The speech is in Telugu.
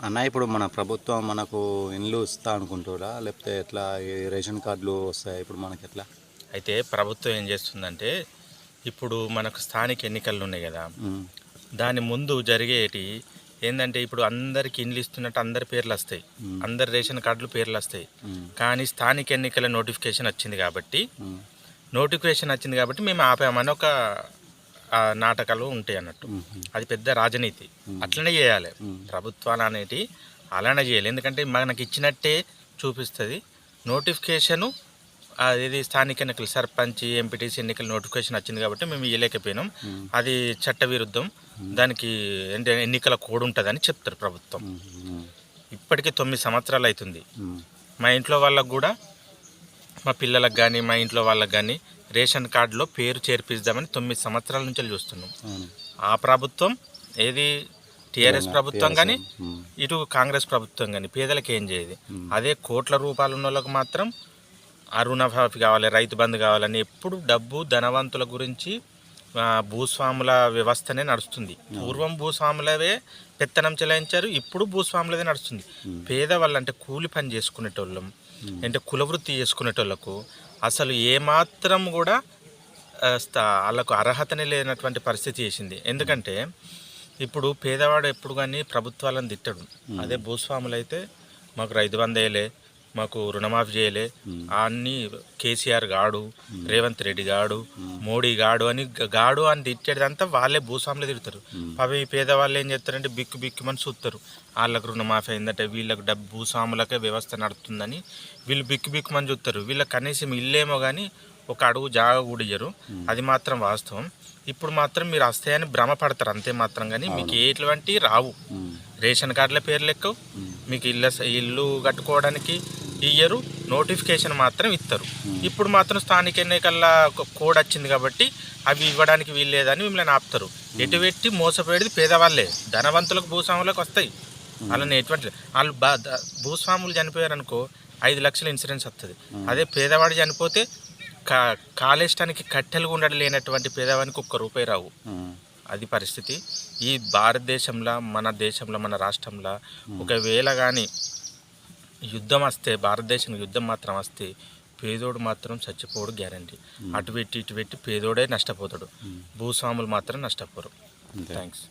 అన్న ఇప్పుడు మన ప్రభుత్వం మనకు ఇండ్లు ఇస్తా అనుకుంటారా, లేకపోతే ఎట్లా ఈ రేషన్ కార్డులు వస్తాయి ఇప్పుడు మనకి ఎట్లా? అయితే ప్రభుత్వం ఏం చేస్తుందంటే ఇప్పుడు మనకు స్థానిక ఎన్నికలు ఉన్నాయి కదా, దాని ముందు జరిగేటి ఏంటంటే ఇప్పుడు అందరికి ఇండ్లు ఇస్తున్నట్టు అందరి పేర్లు వస్తాయి, అందరి రేషన్ కార్డులు పేర్లు వస్తాయి. కానీ స్థానిక ఎన్నికల నోటిఫికేషన్ వచ్చింది కాబట్టి మేము ఆపామని ఒక నాటకాలు ఉంటాయి అన్నట్టు. అది పెద్ద రాజనీతి. అట్లనే చేయాలి ప్రభుత్వాలు అనేటి, అలానే చేయాలి. ఎందుకంటే మనకి ఇచ్చినట్టే చూపిస్తుంది నోటిఫికేషను. ఇది స్థానిక ఎన్నికలు సర్పంచ్ ఎంపీటీసీ ఎన్నికల నోటిఫికేషన్ వచ్చింది కాబట్టి మేము ఇవ్వలేకపోయినాం, అది చట్ట విరుద్ధం, దానికి ఎన్నికల కోడ్ ఉంటుందని చెప్తారు ప్రభుత్వం. ఇప్పటికీ 9 సంవత్సరాలు అవుతుంది. మా ఇంట్లో వాళ్ళకు కూడా, మా పిల్లలకు కానీ మా ఇంట్లో వాళ్ళకి కానీ రేషన్ కార్డులో పేరు చేర్పిద్దామని 9 సంవత్సరాల నుంచి చూస్తున్నాం. ఆ ప్రభుత్వం ఏది టీఆర్ఎస్ ప్రభుత్వం కానీ ఇటు కాంగ్రెస్ ప్రభుత్వం కానీ పేదలకు ఏం చేయదు. అదే కోట్ల రూపాయలు ఉన్న వాళ్ళకు మాత్రం ఆ రుణమాఫీ కావాలి, రైతు బంధు కావాలని ఎప్పుడు డబ్బు ధనవంతుల గురించి భూస్వాముల వ్యవస్థనే నడుస్తుంది. పూర్వం భూస్వాములవే పెత్తనం చెలాయించారు, ఇప్పుడు భూస్వాములదే నడుస్తుంది. పేదవాళ్ళు అంటే కూలి పని చేసుకునేటోళ్ళం, అంటే కులవృత్తి చేసుకునేటోళ్ళకు అసలు ఏమాత్రం కూడా వాళ్ళకు అర్హతనే లేనటువంటి పరిస్థితి చేసింది. ఎందుకంటే ఇప్పుడు పేదవాడు ఎప్పుడు కానీ ప్రభుత్వాలను తిట్టడు. అదే భూస్వాములు అయితే మాకు రైతు బంధు వేయలే, మాకు రుణమాఫీ చేయలే, అన్నీ కేసీఆర్ గాడు, రేవంత్ రెడ్డి గాడు, మోడీ గాడు అని తిట్టేదంతా వాళ్ళే భూస్వాములే తిడతారు. అవి పేదవాళ్ళు ఏం చేస్తారంటే బిక్కుమని చూస్తారు. వాళ్ళకు రుణమాఫీ అయిందంటే వీళ్ళకి భూస్వాములకే వ్యవస్థ నడుతుందని వీళ్ళు బిక్కుమని చూస్తారు. వీళ్ళకి కనీసం ఇల్లేమో కానీ ఒక అడుగు జాగా కూడా ఇయ్యరు. అది మాత్రం వాస్తవం. ఇప్పుడు మాత్రం మీరు వస్తాయని భ్రమపడతారు అంతే మాత్రం, కానీ మీకు ఎటువంటి రావు. రేషన్ కార్డుల పేర్లు ఎక్కువ, మీకు ఇల్లు కట్టుకోవడానికి ఇయ్యరు, నోటిఫికేషన్ మాత్రం ఇస్తారు. ఇప్పుడు మాత్రం స్థానిక ఎన్నికల కోడ్ వచ్చింది కాబట్టి అవి ఇవ్వడానికి వీల్లేదని మిమ్మల్ని ఆపుతారు. ఎటు పెట్టి మోసపోయేది పేదవాళ్ళే. ధనవంతులకు భూస్వాములకు వస్తాయి, అలానే ఎటువంటి వాళ్ళు భూస్వాములు చనిపోయారనుకో 5 లక్షల ఇన్సూరెన్స్ వస్తుంది. అదే పేదవాడు చనిపోతే కాలేష్టానికి కట్టెలు ఉండడం లేనటువంటి పేదవానికి ₹1 రావు. అది పరిస్థితి. ఈ భారతదేశంలో, మన దేశంలో, మన రాష్ట్రంలో ఒకవేళ కానీ యుద్ధం వస్తే, భారతదేశం యుద్ధం మాత్రం వస్తే పేదోడు మాత్రం చచ్చిపోవడం గ్యారంటీ. అటు పెట్టి ఇటు పెట్టి పేదోడే నష్టపోతాడు, భూస్వాములు మాత్రం నష్టపోరు. థ్యాంక్స్.